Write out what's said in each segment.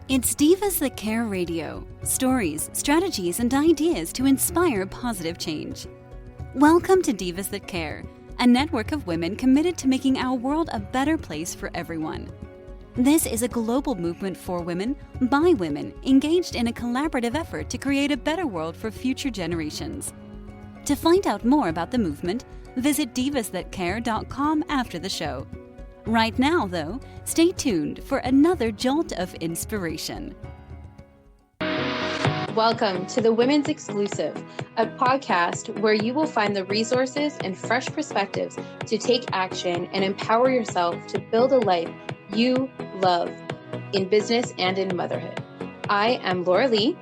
It's Divas That Care Radio. Stories, strategies, and ideas to inspire positive change. Welcome to Divas That Care, a network of women committed to making our world a better place for everyone. This is a global movement for women, by women, engaged in a collaborative effort to create a better world for future generations. To find out more about the movement, visit divasthatcare.com after the show. Right now, though, stay tuned for another jolt of inspiration. Welcome to the Women's Exclusive, a podcast where you will find the resources and fresh perspectives to take action and empower yourself to build a life you love in business and in motherhood. I am Laura Lee.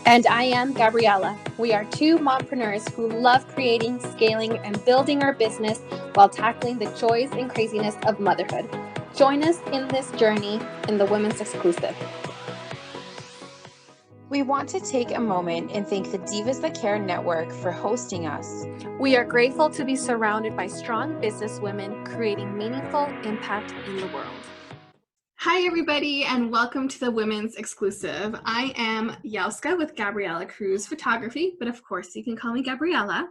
And I am Gabriella. We are two mompreneurs who love creating, scaling, and building our business while tackling the joys and craziness of motherhood. Join us in this journey in the Women's Exclusive. We want to take a moment and thank the Divas That Care Network for hosting us. We are grateful to be surrounded by strong business women creating meaningful impact in the world. Hi, everybody, and welcome to the Women's Exclusive. I am Yauska with Gabriella Cruz Photography, but of course you can call me Gabriella.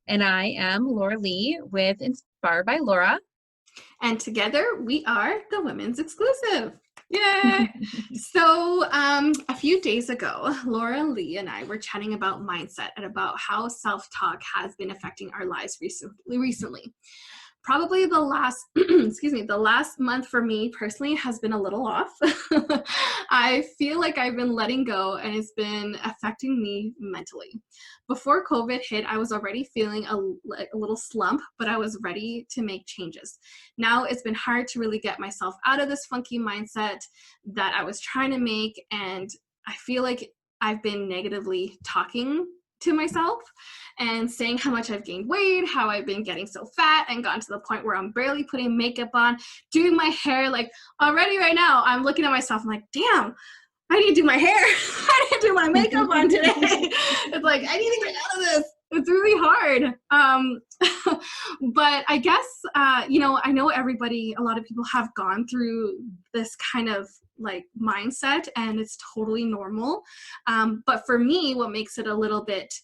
And I am Laura Lee with Inspired by Laura. And together we are the Women's Exclusive. Yay! So a few days ago, Laura Lee and I were chatting about mindset and about how self-talk has been affecting our lives recently. Probably the last, the last month for me personally has been a little off. I feel like I've been letting go and it's been affecting me mentally. Before COVID hit, I was already feeling a little slump, but I was ready to make changes. Now it's been hard to really get myself out of this funky mindset that I was trying to make, and I feel like I've been negatively talking to myself and saying how much I've gained weight, how I've been getting so fat and gotten to the point where I'm barely putting makeup on, doing my hair. Like already right now, I'm looking at myself, I'm like, damn, I need to do my hair. I need to do my makeup on today. It's like, I need to get out of this. It's really hard. But I guess, I know a lot of people have gone through this kind of like mindset and it's totally normal. But for me, what makes it a little bit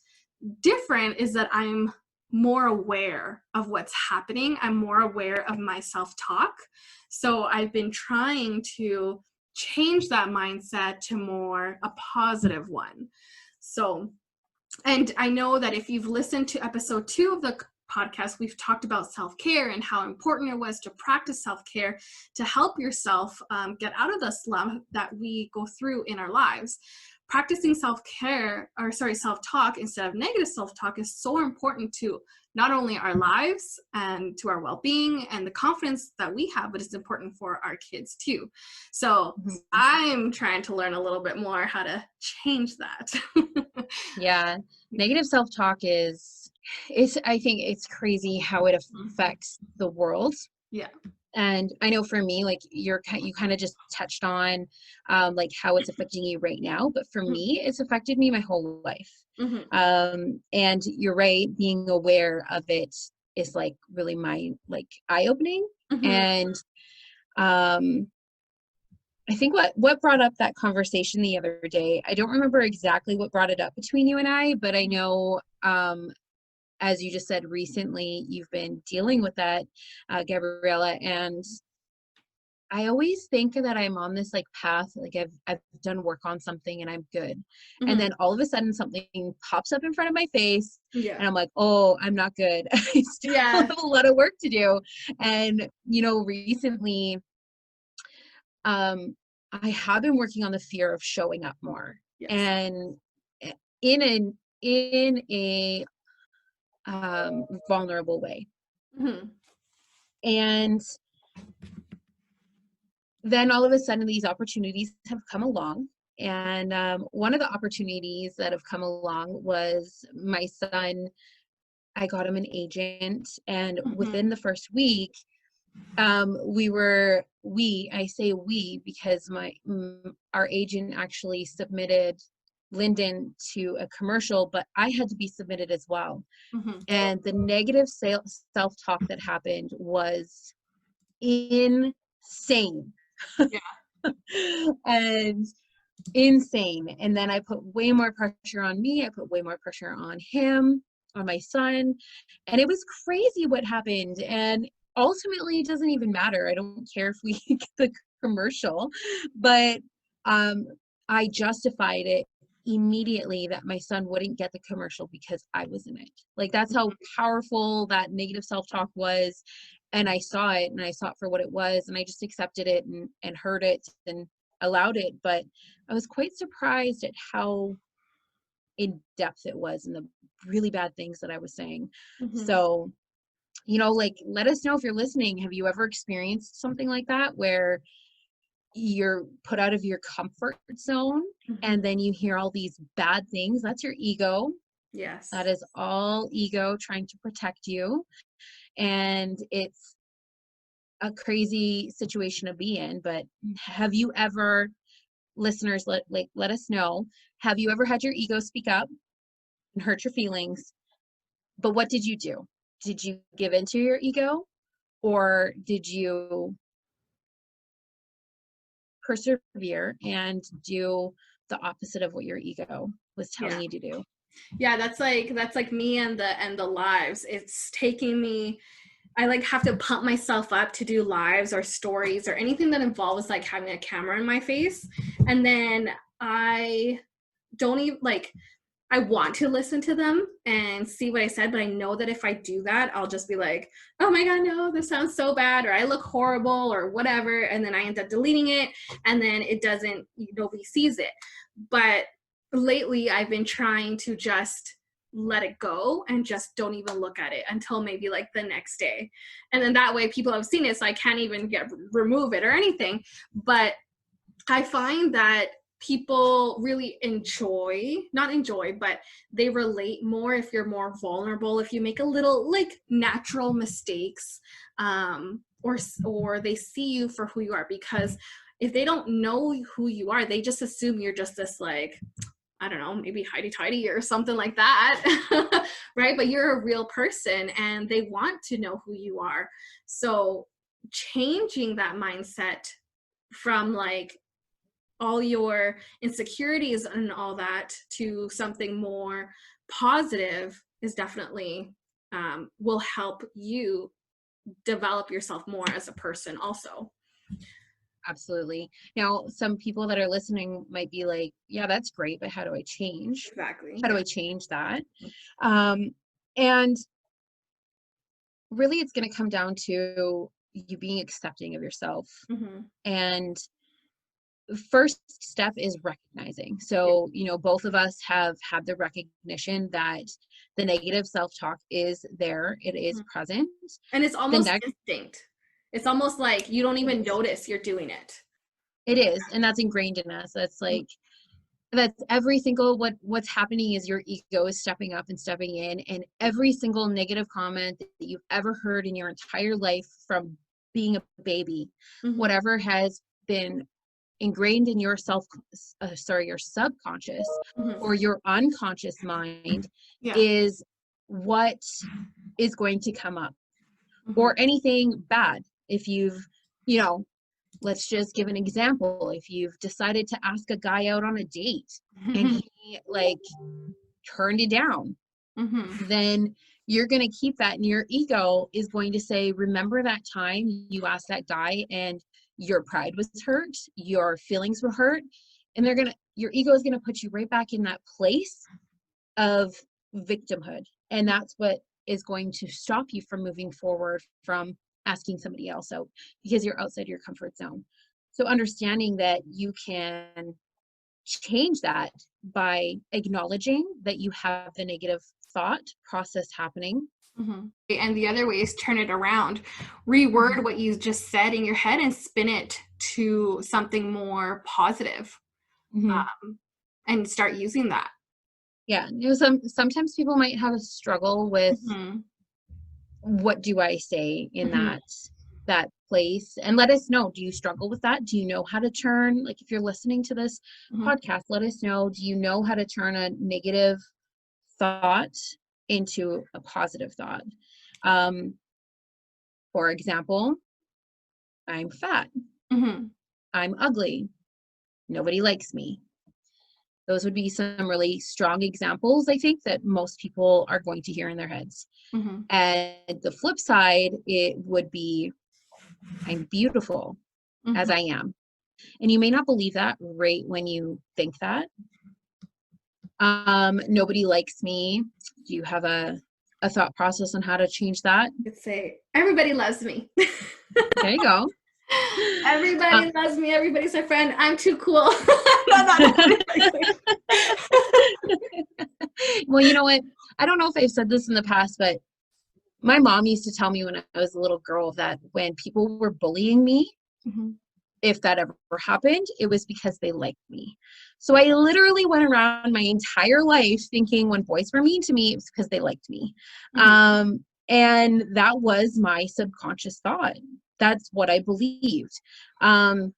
different is that I'm more aware of what's happening. I'm more aware of my self-talk. So I've been trying to change that mindset to more a positive one. So, and I know that if you've listened to episode 2 of the podcast, we've talked about self-care and how important it was to practice self-care to help yourself get out of the slump that we go through in our lives. Practicing self-talk instead of negative self-talk is so important to not only our lives and to our well-being and the confidence that we have, but it's important for our kids too. So I'm trying to learn a little bit more how to change that. Yeah. Negative self-talk I think it's crazy how it affects the world. Yeah. And I know for me, like you kind of just touched on like how it's affecting you right now, but for me, it's affected me my whole life. And you're right, being aware of it is like really my like eye-opening. And I think what brought up that conversation the other day, I don't remember exactly what brought it up between you and I, but I know as you just said, recently you've been dealing with that, Gabriella, and I always think that I'm on this like path, like I've done work on something and I'm good. And then all of a sudden something pops up in front of my face and I'm like, oh, I'm not good. I still have a lot of work to do. And, recently, I have been working on the fear of showing up more and in a vulnerable way. And then all of a sudden these opportunities have come along. And one of the opportunities that have come along was my son. I got him an agent, and within the first week, I say we because our agent actually submitted Lyndon to a commercial, but I had to be submitted as well. And the negative self-talk that happened was insane. And insane. And then I put way more pressure on me. I put way more pressure on him, on my son. And it was crazy what happened. And ultimately, it doesn't even matter. I don't care if we get the commercial, but I justified it immediately that my son wouldn't get the commercial because I was in it. Like, that's how powerful that negative self-talk was. And I saw it, and I saw it for what it was, and I just accepted it and heard it and allowed it. But I was quite surprised at how in depth it was and the really bad things that I was saying. So, like, let us know if you're listening. Have you ever experienced something like that where you're put out of your comfort zone and then you hear all these bad things? That's your ego. Yes. That is all ego trying to protect you. And it's a crazy situation to be in. But have you ever, listeners, let us know, have you ever had your ego speak up and hurt your feelings? But what did you do? Did you give into your ego, or did you persevere and do the opposite of what your ego was telling you to do? Yeah, that's like me and the lives. It's taking me, I like have to pump myself up to do lives or stories or anything that involves like having a camera in my face. And then I don't even like, I want to listen to them and see what I said, but I know that if I do that, I'll just be like, oh my God, no, this sounds so bad, or I look horrible, or whatever. And then I end up deleting it, and then it doesn't, nobody sees it. But lately I've been trying to just let it go and just don't even look at it until maybe like the next day. And then that way people have seen it, so I can't even remove it or anything. But I find that people really not enjoy, but they relate more if you're more vulnerable, if you make a little like natural mistakes, or they see you for who you are. Because if they don't know who you are, they just assume you're just this like, I don't know, maybe hidey-tidy or something like that, right? But you're a real person and they want to know who you are. So changing that mindset from like all your insecurities and all that to something more positive is definitely will help you develop yourself more as a person also. Absolutely. Now, some people that are listening might be like, yeah, that's great, but how do I change? Exactly. How do I change that? And really, it's going to come down to you being accepting of yourself. And first step is recognizing. So, both of us have had the recognition that the negative self-talk is there. It is present. And it's almost instinct. It's almost like you don't even notice you're doing it. It is. And that's ingrained in us. That's like, that's every single, what's happening is your ego is stepping up and stepping in, and every single negative comment that you've ever heard in your entire life from being a baby, whatever has been ingrained in your your subconscious or your unconscious mind is what is going to come up. Or anything bad. If you've, let's just give an example. If you've decided to ask a guy out on a date and he like turned it down, then you're going to keep that, and your ego is going to say, remember that time you asked that guy and your pride was hurt, your feelings were hurt, and your ego is going to put you right back in that place of victimhood. And that's what is going to stop you from moving forward from asking somebody else out, because you're outside your comfort zone. So understanding that you can change that by acknowledging that you have the negative thought process happening. And the other way is turn it around, reword what you just said in your head and spin it to something more positive, and start using that. Yeah. Sometimes people might have a struggle with what do I say in that place, and let us know. Do you struggle with that? Do you know how to turn, like if you're listening to this podcast, let us know. Do you know how to turn a negative thought into a positive thought? For example, I'm fat. I'm ugly. Nobody likes me. Those would be some really strong examples, I think, that most people are going to hear in their heads. Mm-hmm. And the flip side, it would be, I'm beautiful as I am. And you may not believe that right when you think that. Nobody likes me. Do you have a thought process on how to change that? I'd say, everybody loves me. There you go. Everybody loves me. Everybody's my friend. I'm too cool. Well, you know what? I don't know if I've said this in the past, but my mom used to tell me when I was a little girl that when people were bullying me, if that ever happened, it was because they liked me. So I literally went around my entire life thinking when boys were mean to me, it was because they liked me. And that was my subconscious thought. That's what I believed. And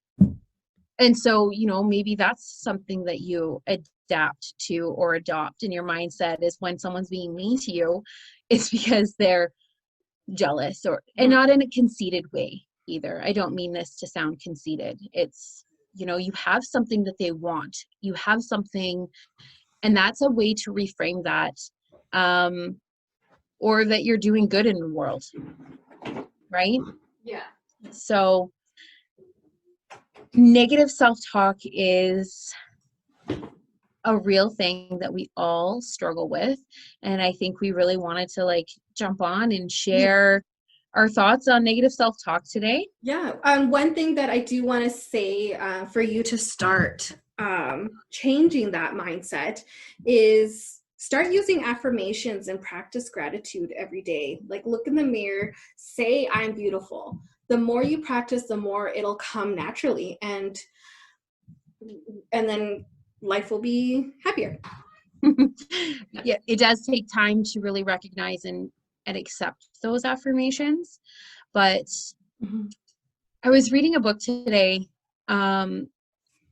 so, you know, maybe that's something that you adapt to or adopt in your mindset, is when someone's being mean to you, it's because they're jealous, and not in a conceited way either. I don't mean this to sound conceited. It's, you know, you have something that they want. You have something, and that's a way to reframe that, or that you're doing good in the world, right? Yeah. So negative self-talk is a real thing that we all struggle with. And I think we really wanted to like jump on and share our thoughts on negative self-talk today. Yeah. One thing that I do want to say for you to start changing that mindset is start using affirmations and practice gratitude every day. Like, look in the mirror, say, I'm beautiful. The more you practice, the more it'll come naturally. And then life will be happier. Yeah, it does take time to really recognize and accept those affirmations. But I was reading a book today, and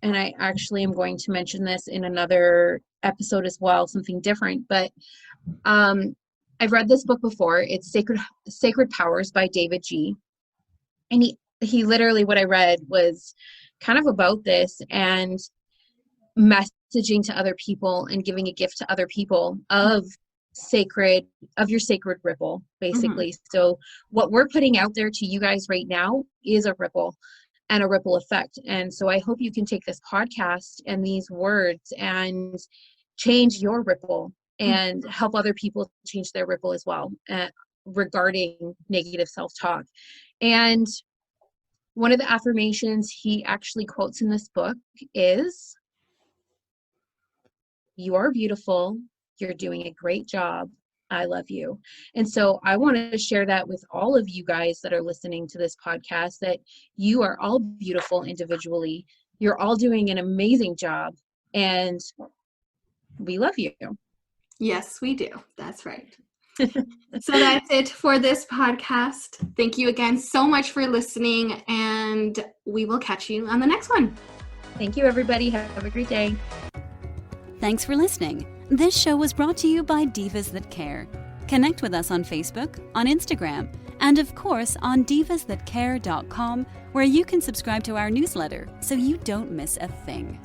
I actually am going to mention this in another episode as well, something different. But I've read this book before. It's Sacred Powers by David G. And he literally, what I read was kind of about this and messaging to other people and giving a gift to other people of your sacred ripple, basically. So what we're putting out there to you guys right now is a ripple and a ripple effect. And so I hope you can take this podcast and these words and change your ripple and help other people change their ripple as well, regarding negative self-talk. And one of the affirmations he actually quotes in this book is, "You are beautiful. You're doing a great job. I love you." And so I want to share that with all of you guys that are listening to this podcast, that you are all beautiful individually. You're all doing an amazing job, and we love you. Yes, we do. That's right. So that's it for this podcast. Thank you again so much for listening, and we will catch you on the next one. Thank you, everybody. Have a great day. Thanks for listening. This show was brought to you by Divas That Care. Connect with us on Facebook, on Instagram, and of course on divasthatcare.com, where you can subscribe to our newsletter so you don't miss a thing.